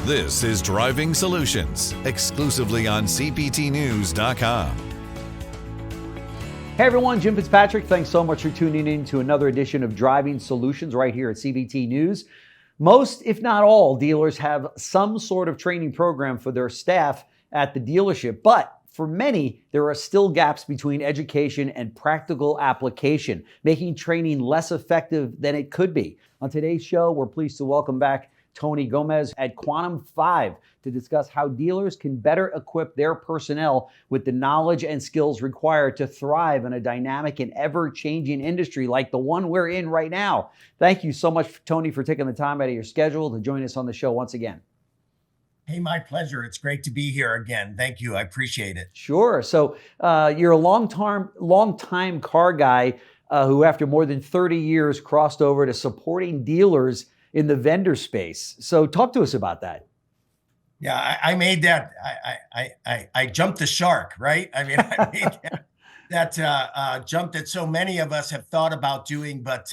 This is Driving Solutions, exclusively on CBTnews.com. Hey everyone, Jim Fitzpatrick. Thanks so much for tuning in to another edition of Driving Solutions right here at CBT News. Most, if not all, dealers have some sort of training program for their staff at the dealership, but for many, there are still gaps between education and practical application, making training less effective than it could be. On today's show, we're pleased to welcome back Tony Gomez at Quantum 5 to discuss how dealers can better equip their personnel with the knowledge and skills required to thrive in a dynamic and ever-changing industry like the one we're in right now. Thank you so much, Tony, for taking the time out of your schedule to join us on the show once again. Hey, my pleasure. It's great to be here again. Thank you. I appreciate it. Sure. So you're a long-time car guy who, after more than 30 years, crossed over to supporting dealers in the vendor space. So talk to us about that. Yeah, I made that. I jumped the shark, right? I mean, I made that jump that so many of us have thought about doing, but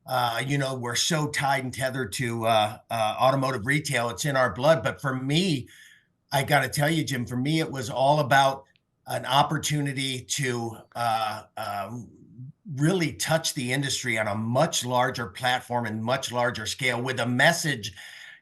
we're so tied and tethered to automotive retail. It's in our blood. But for me, I got to tell you, Jim, for me, it was all about an opportunity to really touch the industry on a much larger platform and much larger scale with a message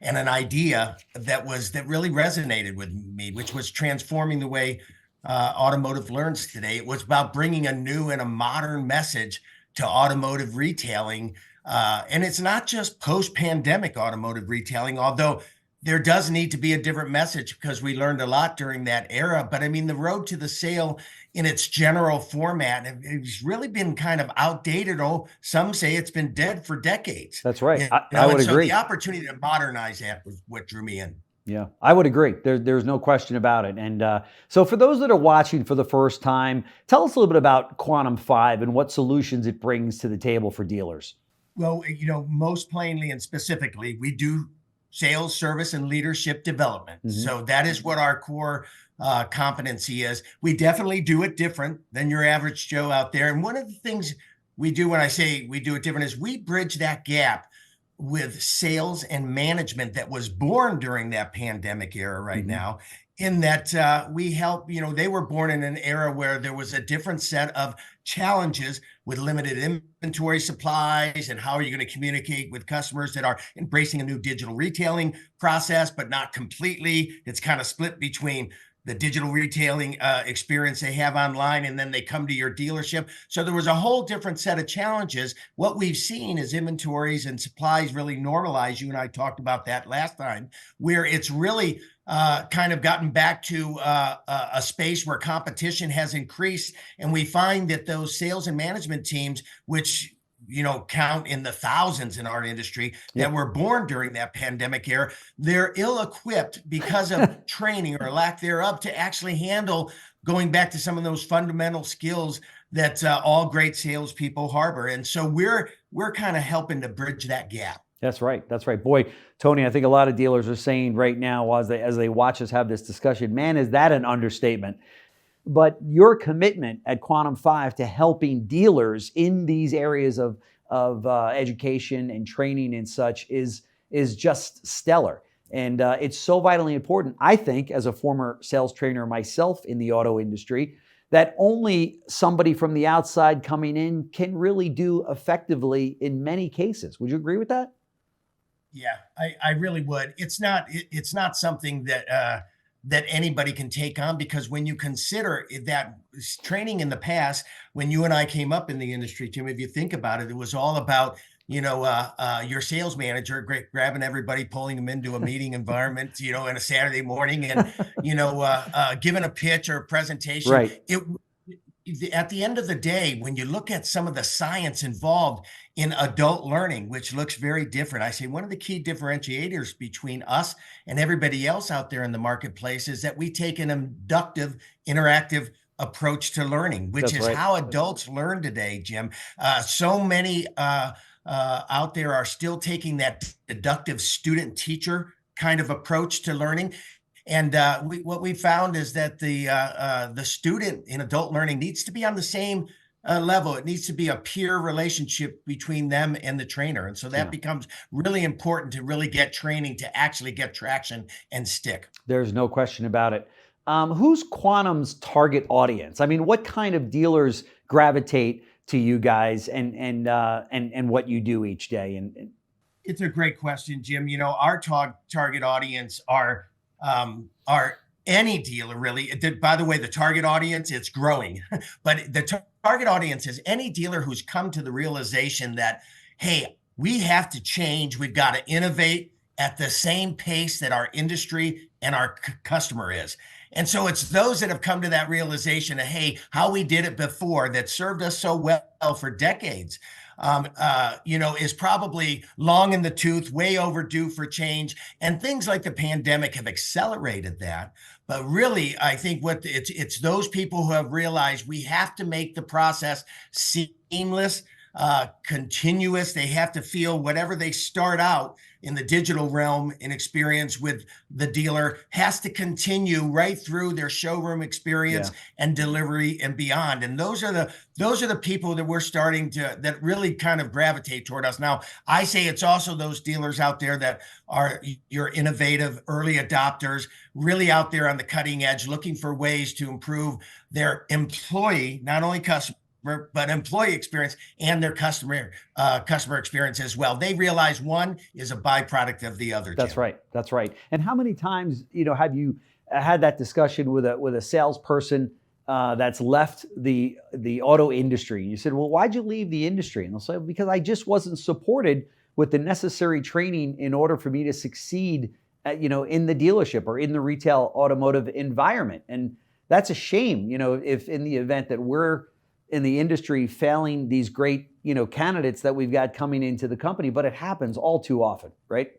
and an idea that really resonated with me, which was transforming the way automotive learns today. It was about bringing a new and a modern message to automotive retailing. And it's not just post-pandemic automotive retailing, although there does need to be a different message because we learned a lot during that era. But I mean, the road to the sale in its general format, it's really been kind of outdated. Oh, some say it's been dead for decades. That's right. I would agree. So the opportunity to modernize that was what drew me in. Yeah, I would agree. There's no question about it. And so for those that are watching for the first time, tell us a little bit about Quantum 5 and what solutions it brings to the table for dealers. Well, most plainly and specifically, we do sales, service, and leadership development. Mm-hmm. So that is what our core competency is. We definitely do it different than your average Joe out there. And one of the things we do when I say we do it different is we bridge that gap with sales and management that was born during that pandemic era right mm-hmm. now, in that we help, they were born in an era where there was a different set of challenges with limited inventory supplies and how are you going to communicate with customers that are embracing a new digital retailing process, but not completely. It's kind of split between the digital retailing experience they have online, and then they come to your dealership. So there was a whole different set of challenges. What we've seen is inventories and supplies really normalize. You and I talked about that last time, where it's really kind of gotten back to a space where competition has increased. And we find that those sales and management teams, which count in the thousands in our industry that were born during that pandemic era, they're ill-equipped because of training or lack thereof to actually handle going back to some of those fundamental skills that all great salespeople harbor. And so we're kind of helping to bridge that gap. That's right. That's right. Boy, Tony, I think a lot of dealers are saying right now as they watch us have this discussion, man, is that an understatement? But your commitment at Quantum 5 to helping dealers in these areas of education and training and such is just stellar. And it's so vitally important, I think, as a former sales trainer myself in the auto industry, that only somebody from the outside coming in can really do effectively in many cases. Would you agree with that? Yeah, I really would. It's not something that anybody can take on, because when you consider that training in the past, when you and I came up in the industry, Tim, if you think about it, it was all about, your sales manager grabbing everybody, pulling them into a meeting environment, in a Saturday morning and, giving a pitch or a presentation. Right. At the end of the day, when you look at some of the science involved in adult learning, which looks very different, I say one of the key differentiators between us and everybody else out there in the marketplace is that we take an inductive, interactive approach to learning, which is how adults learn today, Jim. So many out there are still taking that deductive student-teacher kind of approach to learning. And what we found is that the student in adult learning needs to be on the same level. It needs to be a peer relationship between them and the trainer. And so that becomes really important to really get training to actually get traction and stick. There's no question about it. Who's Quantum's target audience? I mean, what kind of dealers gravitate to you guys and what you do each day? And it's a great question, Jim. You know, our target audience are any dealer, really. By the way, the target audience, it's growing, but the target audience is any dealer who's come to the realization that, hey, we have to change. We've got to innovate at the same pace that our industry and our customer is. And so it's those that have come to that realization of, hey, how we did it before that served us so well for decades, is probably long in the tooth, way overdue for change. And things like the pandemic have accelerated that. But really, I think it's those people who have realized we have to make the process seamless, continuous. They have to feel whatever they start out in the digital realm and experience with the dealer has to continue right through their showroom experience and delivery and beyond. And those are the people that we're starting to, that really kind of gravitate toward us. Now, I say it's also those dealers out there that are your innovative early adopters, really out there on the cutting edge, looking for ways to improve their employee, not only customer, but employee experience and their customer experience as well. They realize one is a byproduct of the other. That's right. That's right. And how many times, have you had that discussion with a salesperson that's left the auto industry? You said, well, why'd you leave the industry? And they'll say, because I just wasn't supported with the necessary training in order for me to succeed in the dealership or in the retail automotive environment. And that's a shame, if in the event that we're in the industry failing these great, candidates that we've got coming into the company, but it happens all too often, right?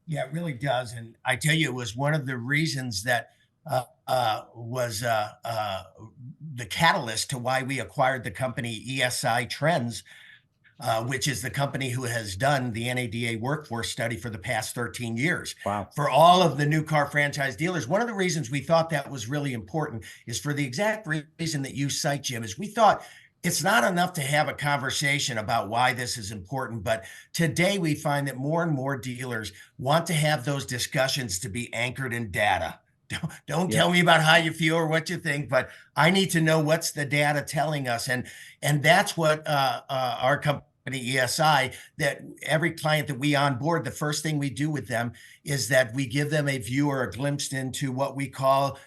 Yeah, it really does. And I tell you, it was one of the reasons that was the catalyst to why we acquired the company ESI Trends, which is the company who has done the NADA workforce study for the past 13 years. Wow. For all of the new car franchise dealers. One of the reasons we thought that was really important is for the exact reason that you cite, Jim, is we thought it's not enough to have a conversation about why this is important, but today we find that more and more dealers want to have those discussions to be anchored in data. Don't tell me about how you feel or what you think, but I need to know what's the data telling us. And that's what our company ESI, that every client that we onboard, the first thing we do with them is that we give them a view or a glimpse into what we call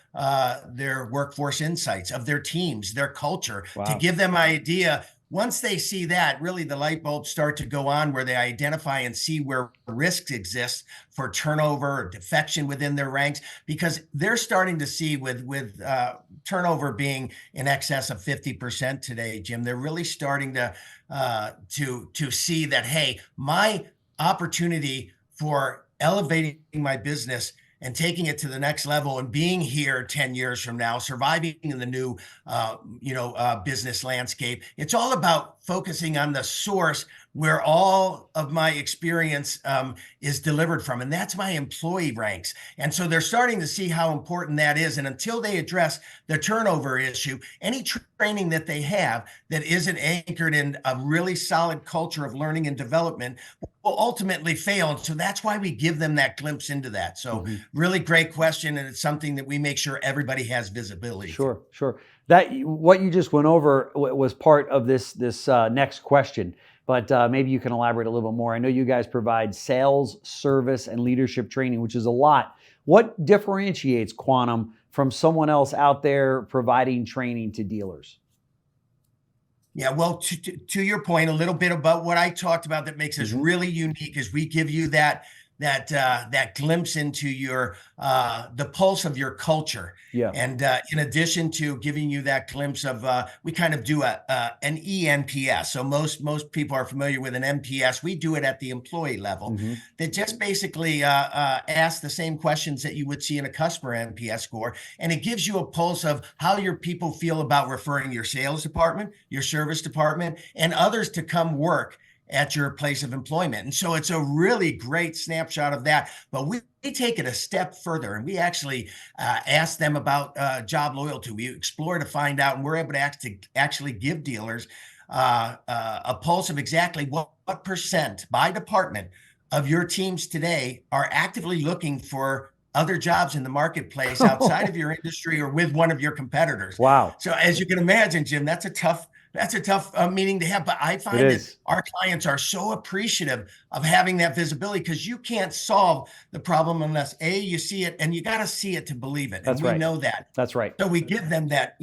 their workforce insights of their teams, their culture, to give them an idea. Once they see that, really the light bulbs start to go on where they identify and see where risks exist for turnover or defection within their ranks, because they're starting to see with turnover being in excess of 50% today, Jim, they're really starting to see that, hey, my opportunity for elevating my business and taking it to the next level and being here 10 years from now, surviving in the new, business landscape. It's all about focusing on the source where all of my experience is delivered from, and that's my employee ranks. And so they're starting to see how important that is. And until they address the turnover issue, any training that they have that isn't anchored in a really solid culture of learning and development will ultimately fail. And so that's why we give them that glimpse into that. So really great question. And it's something that we make sure everybody has visibility. Sure. That what you just went over was part of this next question, but maybe you can elaborate a little bit more. I know you guys provide sales, service, and leadership training, which is a lot. What differentiates Quantum from someone else out there providing training to dealers? Yeah, well, to your point, a little bit about what I talked about that makes us really unique is we give you that glimpse into your the pulse of your culture. Yeah. And in addition to giving you that glimpse of, we kind of do an ENPS. So most people are familiar with an NPS. We do it at the employee level. That just basically ask the same questions that you would see in a customer NPS score, and it gives you a pulse of how your people feel about referring your sales department, your service department, and others to come work at your place of employment. And so it's a really great snapshot of that. But we take it a step further, and we actually ask them about job loyalty. We explore to find out, and we're able to actually give dealers a pulse of exactly what percent by department of your teams today are actively looking for other jobs in the marketplace outside of your industry or with one of your competitors. Wow. So as you can imagine, Jim, that's a tough meeting to have. But I find that our clients are so appreciative of having that visibility, because you can't solve the problem unless you see it, and you got to see it to believe it. That's and we right. know that. That's right. So we give them that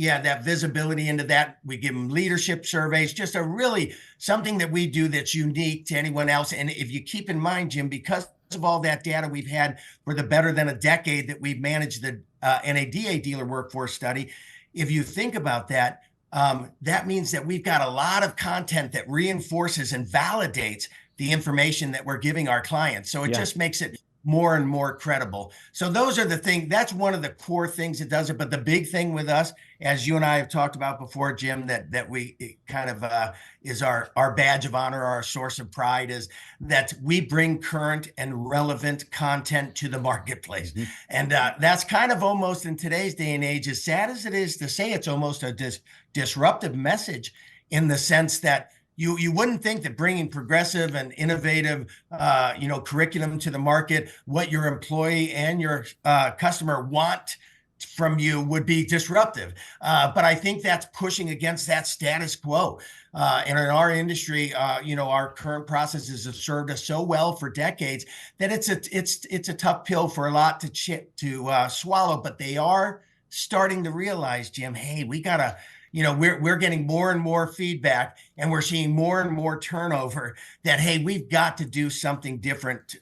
visibility into that. We give them leadership surveys, just a really something that we do that's unique to anyone else. And if you keep in mind, Jim, because of all that data we've had for the better than a decade that we've managed the NADA dealer workforce study, if you think about that, that means that we've got a lot of content that reinforces and validates the information that we're giving our clients. So it just makes it more and more credible. So those are the things. That's one of the core things that does it. But the big thing with us, as you and I have talked about before, Jim, that we kind of is our badge of honor, our source of pride, is that we bring current and relevant content to the marketplace. Mm-hmm. And that's kind of almost, in today's day and age, as sad as it is to say, it's almost a disruptive message, in the sense that you wouldn't think that bringing progressive and innovative, curriculum to the market, what your employee and your customer want from you, would be disruptive. But I think that's pushing against that status quo. And in our industry, our current processes have served us so well for decades that it's a tough pill for a lot to swallow. But they are starting to realize, Jim, hey, we gotta. We're getting more and more feedback, and we're seeing more and more turnover, that, hey, we've got to do something different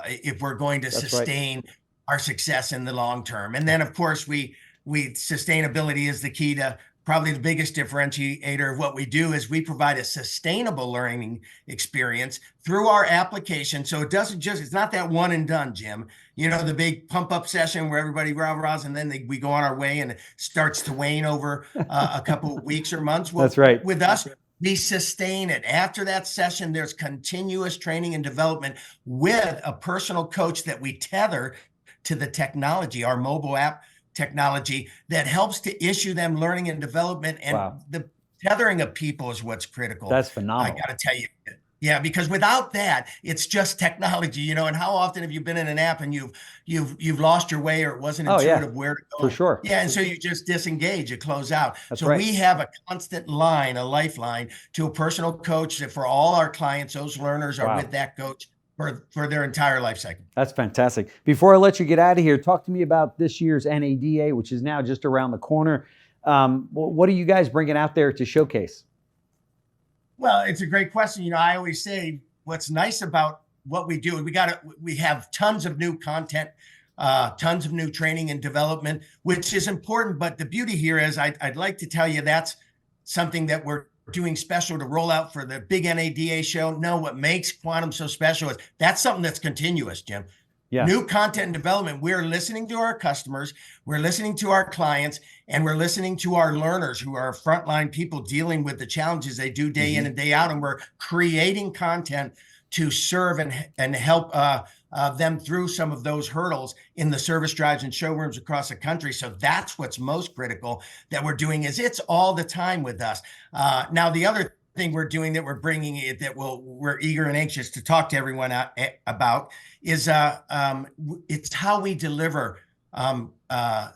if we're going to sustain our success in the long term. And then, of course, we sustainability is the key to, probably the biggest differentiator of what we do, is we provide a sustainable learning experience through our application. So it's not that one and done, Jim. The big pump up session where everybody rah-rahs and then we go on our way, and it starts to wane over a couple of weeks or months. Well, that's right. With us, we sustain it. After that session, there's continuous training and development with a personal coach that we tether to the technology, our mobile app technology, that helps to issue them learning and development. And the tethering of people is what's critical. That's phenomenal. I got to tell you. Yeah, because without that, it's just technology, and how often have you been in an app and you've lost your way, or it wasn't intuitive where to go? For sure. Yeah, and so you just disengage, you close out. That's so right. We have a constant line, a lifeline to a personal coach that for all our clients, those learners are with that coach for their entire life cycle. That's fantastic. Before I let you get out of here, talk to me about this year's NADA, which is now just around the corner. What are you guys bringing out there to showcase? Well, it's a great question. I always say what's nice about what we do, we have tons of new content, tons of new training and development, which is important. But the beauty here is I'd like to tell you that's something that we're doing special to roll out for the big NADA show. No, what makes Quantum so special is that's something that's continuous, Jim. Yeah. New content and development. We're listening to our customers, we're listening to our clients, and we're listening to our learners, who are frontline people dealing with the challenges they do day in and day out. And we're creating content to serve and help them through some of those hurdles in the service drives and showrooms across the country. So that's what's most critical that we're doing, is it's all the time with us. Now, the other thing we're doing that we're bringing it that we're eager and anxious to talk to everyone about is it's how we deliver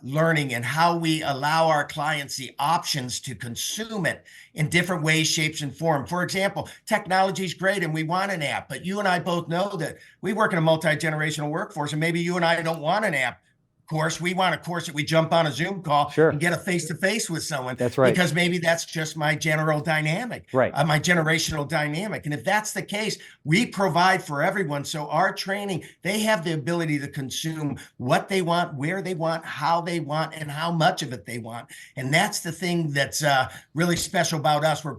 learning, and how we allow our clients the options to consume it in different ways, shapes, and form. For example, technology is great and we want an app, but you and I both know that we work in a multi-generational workforce, and maybe you and I don't want an app course. We want a course that we jump on a Zoom call and get a face-to-face with someone. That's right. Because maybe that's just my general dynamic, my generational dynamic. And if that's the case, we provide for everyone. So our training, they have the ability to consume what they want, where they want, how they want, and how much of it they want. And that's the thing that's really special about us. We're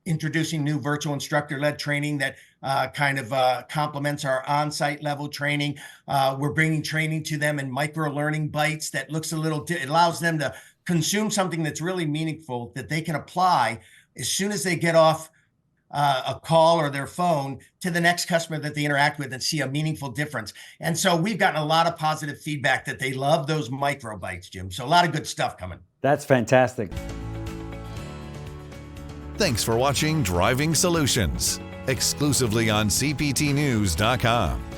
introducing new virtual instructor-led training that complements our on-site level training. We're bringing training to them in micro-learning bites that looks it allows them to consume something that's really meaningful that they can apply as soon as they get off a call or their phone to the next customer that they interact with and see a meaningful difference. And so we've gotten a lot of positive feedback that they love those micro bites, Jim. So a lot of good stuff coming. That's fantastic. Thanks for watching Driving Solutions, exclusively on CPTnews.com.